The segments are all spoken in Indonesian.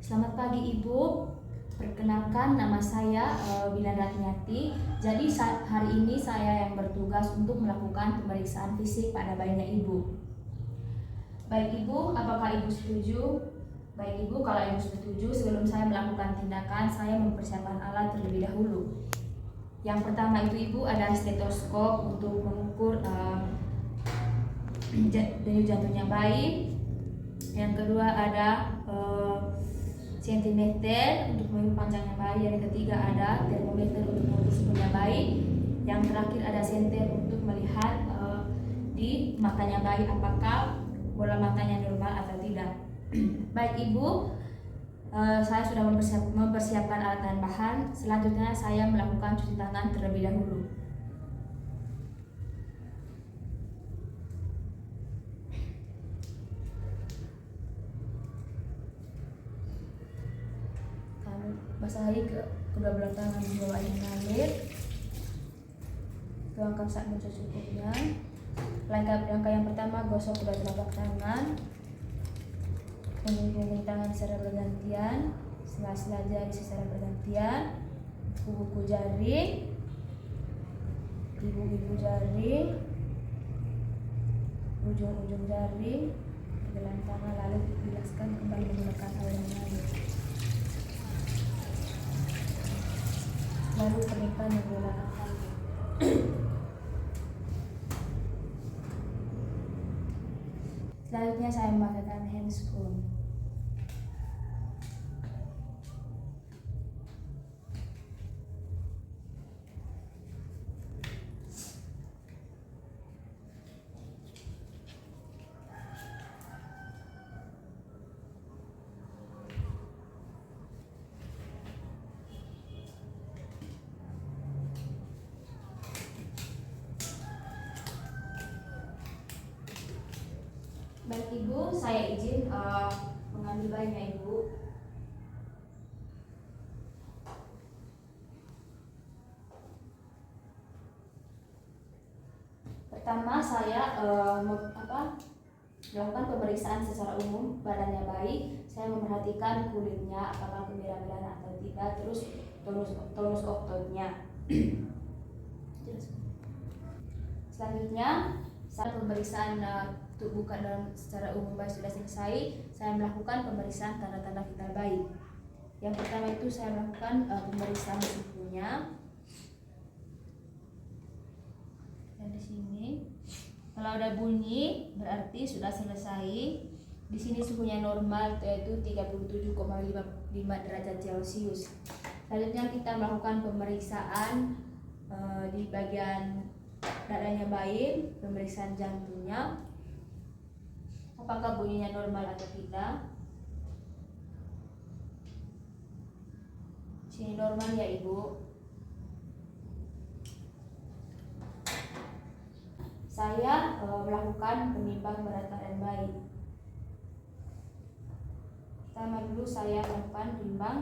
Selamat pagi Ibu, perkenalkan nama saya Wina Ratniati. Jadi hari ini saya yang bertugas untuk melakukan pemeriksaan fisik pada bayinya Ibu. Baik Ibu, apakah Ibu setuju? Baik Ibu, kalau Ibu setuju, sebelum saya melakukan tindakan, saya mempersiapkan alat terlebih dahulu. Yang pertama itu Ibu ada stetoskop untuk mengukur denyut jantungnya bayi. Yang kedua ada sentimeter untuk mengukur panjangnya bayi. Yang ketiga ada termometer untuk mengukur suhunya bayi. Yang terakhir ada senter untuk melihat di matanya bayi apakah bola matanya normal atau tidak. Baik Ibu, saya sudah mempersiapkan alat dan bahan. Selanjutnya saya melakukan cuci tangan terlebih dahulu. Basahi kedua belah tangan di bawah air mengalir. Tuangkan sabun secukupnya. Langkah yang pertama, gosok kedua telapak tangan, punggung tangan secara bergantian, sela-sela jari secara bergantian, kuku jari, ibu jari, ujung jari, pergelangan tangan, lalu bilaskan kembali menggunakan air mengalir. Lalu keringkan menggunakan air. Selanjutnya saya memakai handscreen. Baik Ibu, saya izin mengambil bayinya Ibu. Pertama saya melakukan pemeriksaan secara umum badannya bayi. Saya memperhatikan kulitnya apakah kemerah-merahan atau tidak, terus tonus ototnya. Selanjutnya saat pemeriksaan tubuh dalam secara umum bayi sudah selesai, saya melakukan pemeriksaan tanda-tanda vital bayi. Yang pertama itu saya melakukan pemeriksaan suhunya. Dan di sini kalau ada bunyi berarti sudah selesai. Di sini suhunya normal yaitu 37,5 derajat Celcius. Selanjutnya kita melakukan pemeriksaan di bagian dadanya bayi, pemeriksaan jantungnya. Apakah bunyinya normal atau tidak? Sini normal ya Ibu. Saya melakukan penimbang berat badan bayi. Pertama dulu saya melakukan timbang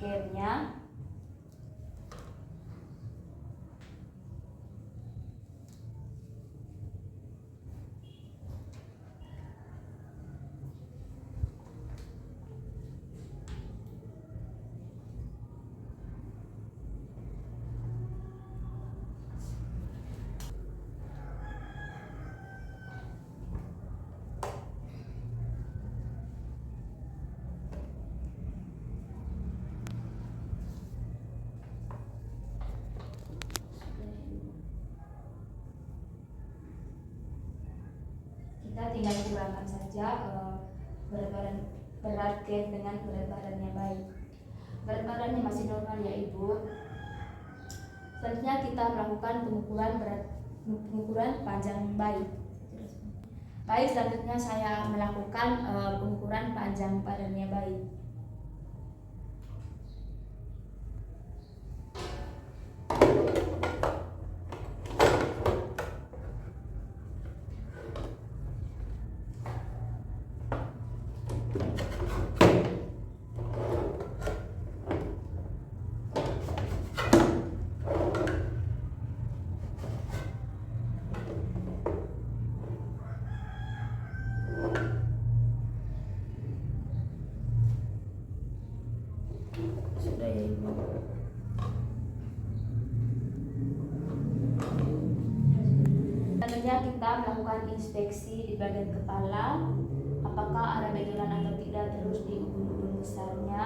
care-nya. Kita tinggal kurangkan saja berat care dengan berat badannya bayi. Berat badannya masih normal ya Ibu. Selanjutnya kita melakukan pengukuran panjang bayi. Baik, selanjutnya saya melakukan pengukuran panjang badannya bayi. ya Ibu. Selanjutnya kita melakukan inspeksi di bagian kepala, apakah ada benjolan atau tidak, terus di ubun-ubun besarnya.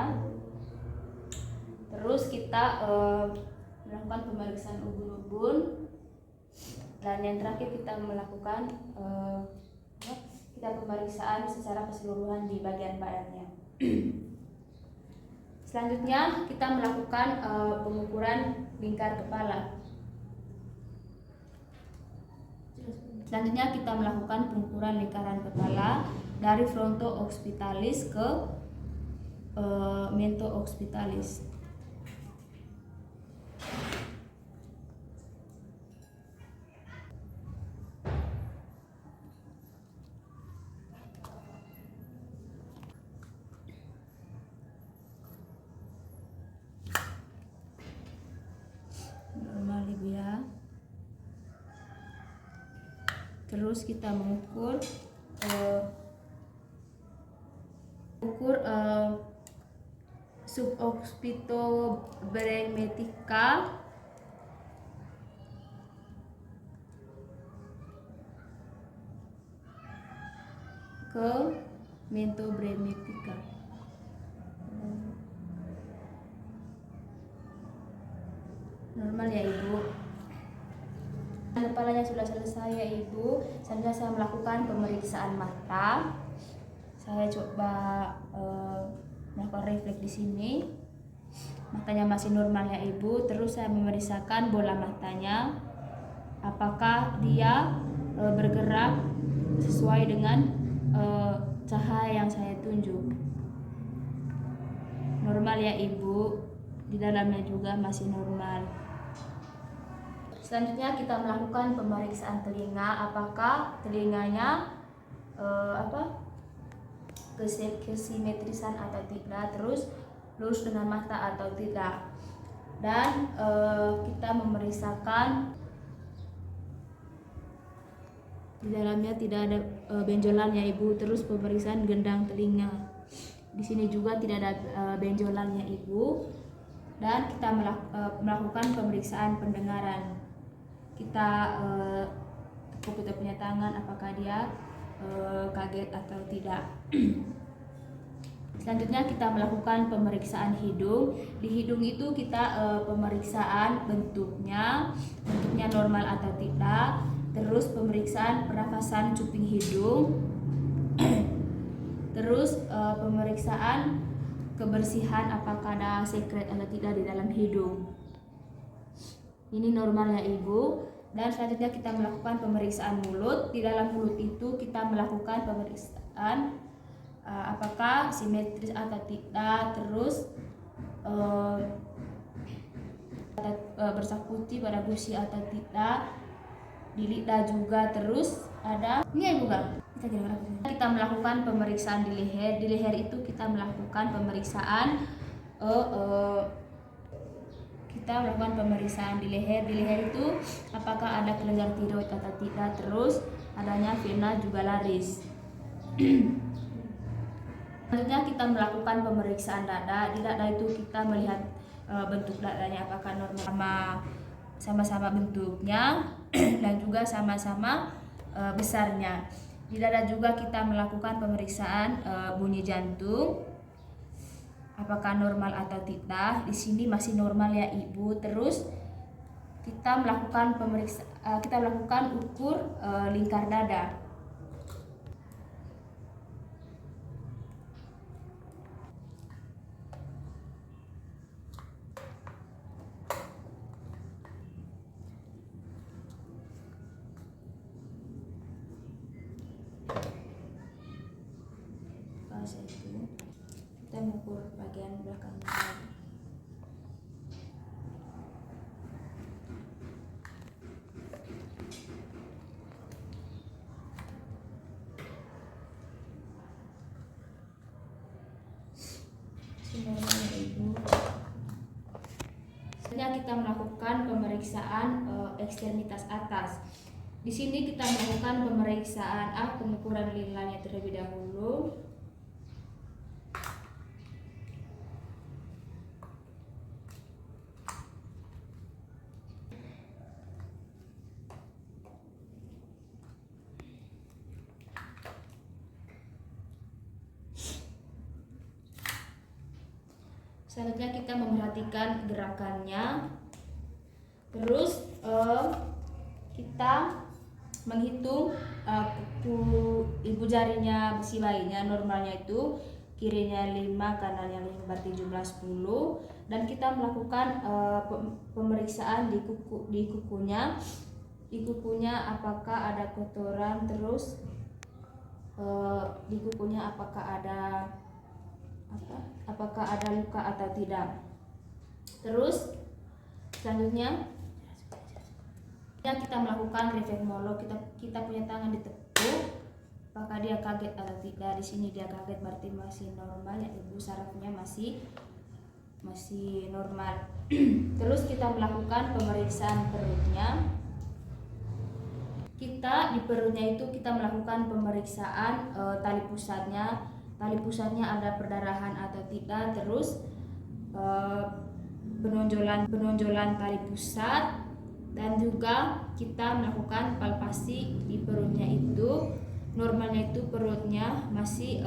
Terus kita melakukan pemeriksaan ubun-ubun, dan yang terakhir kita melakukan pemeriksaan secara keseluruhan di bagian badannya. Selanjutnya kita melakukan pengukuran lingkar kepala. Selanjutnya kita melakukan pengukuran lingkaran kepala dari fronto occipitalis ke mento occipitalis. Normal Ibu ya. Terus kita mengukur suboccipitobremetica ke mentobremetica. Normal ya Ibu. Kepalanya sudah selesai ya Ibu. Selanjutnya saya melakukan pemeriksaan mata. Saya coba melakukan refleks di sini. Matanya masih normal ya Ibu. Terus saya memeriksakan bola matanya, apakah dia bergerak sesuai dengan cahaya yang saya tunjuk. Normal ya Ibu. Di dalamnya juga masih normal. Selanjutnya kita melakukan pemeriksaan telinga, apakah telinganya kesimetrisan atau tidak, terus lurus dengan mata atau tidak. Dan kita memeriksakan di dalamnya tidak ada benjolan ya Ibu. Terus pemeriksaan gendang telinga. Di sini juga tidak ada benjolannya Ibu. Dan kita melakukan pemeriksaan pendengaran. Kita tepuk kita punya tangan, apakah dia kaget atau tidak. Selanjutnya kita melakukan pemeriksaan hidung. Di hidung itu kita pemeriksaan bentuknya normal atau tidak. Terus pemeriksaan pernafasan cuping hidung. Terus pemeriksaan kebersihan, apakah ada sekret atau tidak di dalam hidung. Ini normal ya Ibu. Dan selanjutnya kita melakukan pemeriksaan mulut. Di dalam mulut itu kita melakukan pemeriksaan apakah simetris atau tidak, terus bersakuti pada gusi atau tidak, di lidah juga. Terus ada ini Ibu kan? Kita melakukan pemeriksaan di leher. Di leher itu kita melakukan pemeriksaan di leher. Di leher itu apakah ada kelenjar tiroid atau tidak, terus adanya vena jugularis. Selanjutnya kita melakukan pemeriksaan dada. Di dada itu kita melihat bentuk dadanya, apakah normal, sama-sama bentuknya dan juga sama-sama besarnya. Di dada juga kita melakukan pemeriksaan bunyi jantung, apakah normal atau tidak. Di sini masih normal ya Ibu. Terus kita melakukan ukur lingkar dada. Itu kita mengukur bagian belakang kepala. Ibu. Selanjutnya kita melakukan pemeriksaan ekstremitas atas. Di sini kita melakukan pemeriksaan pengukuran lilanya terlebih dahulu. Selanjutnya kita memperhatikan gerakannya. Terus kita menghitung kuku ibu jarinya si bayinya. Normalnya itu kirinya 5, kanannya 5, berarti jumlah 10. Dan kita melakukan pemeriksaan di kukunya. Di kukunya apakah ada kotoran, terus di kukunya apakah ada luka atau tidak. Terus selanjutnya kita melakukan reflekmolog. Kita punya tangan ditekuk, apakah dia kaget atau tidak. Di sini dia kaget, berarti masih normal ya ibu, sarafnya masih normal. Terus kita melakukan pemeriksaan perutnya. Di perutnya itu kita melakukan pemeriksaan tali pusatnya. Tali pusatnya ada perdarahan atau tidak. Terus penonjolan tali pusat, dan juga kita melakukan palpasi di perutnya itu. Normalnya itu perutnya masih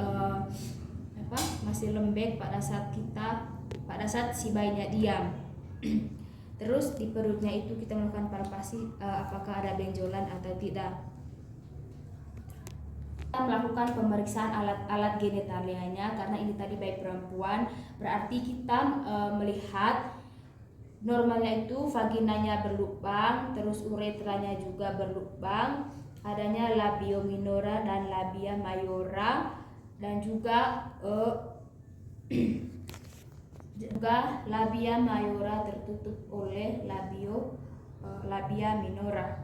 lembek pada saat si bayinya diam. Terus di perutnya itu kita melakukan palpasi apakah ada benjolan atau tidak. Kita melakukan pemeriksaan alat genitalianya, karena ini tadi bayi perempuan, berarti kita melihat normalnya itu vaginanya berlubang, terus uretranya juga berlubang, adanya labio minora dan labia mayora, dan juga labia mayora tertutup oleh labia minora.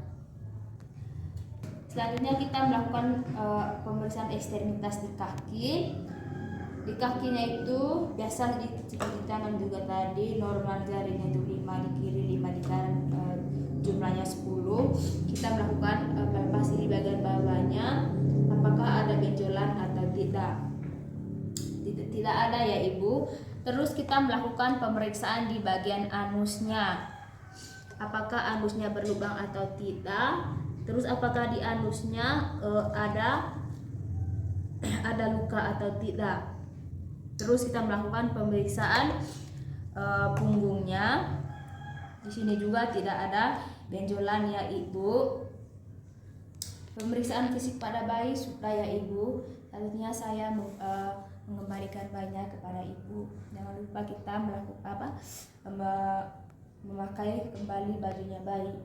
Selanjutnya kita melakukan pemeriksaan ekstremitas di kaki. Di kakinya itu biasa di tangan juga tadi, normal jarinya itu 5 di kiri, 5 di kanan, jumlahnya 10. Kita melakukan palpasi di bagian bawahnya, apakah ada benjolan atau tidak. Tidak ada ya ibu. Terus kita melakukan pemeriksaan di bagian anusnya, apakah anusnya berlubang atau tidak. Terus apakah di anusnya ada luka atau tidak. Terus kita melakukan pemeriksaan punggungnya. Di sini juga tidak ada benjolan ya ibu. Pemeriksaan fisik pada bayi sudah ya ibu. Selanjutnya saya mengembalikan bayinya kepada ibu. Jangan lupa kita melakukan memakai kembali bajunya bayi.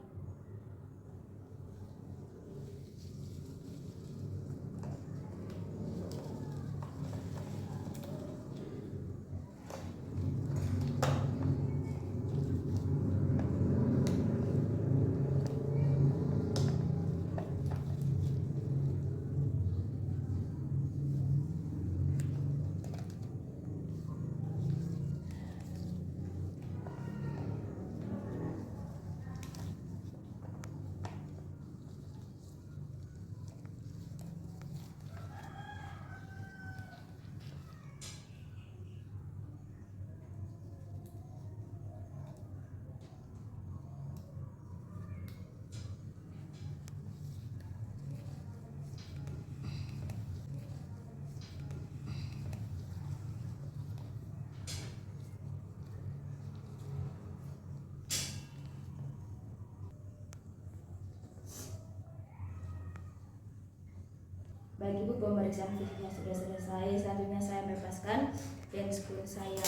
Baik ibu, pemeriksaan fisiknya sudah selesai. Selanjutnya saya melepaskan handscoon saya.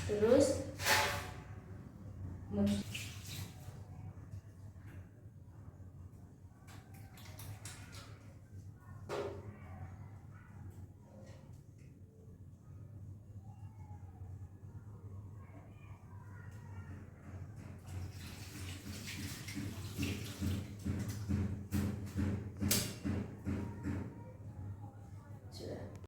Terus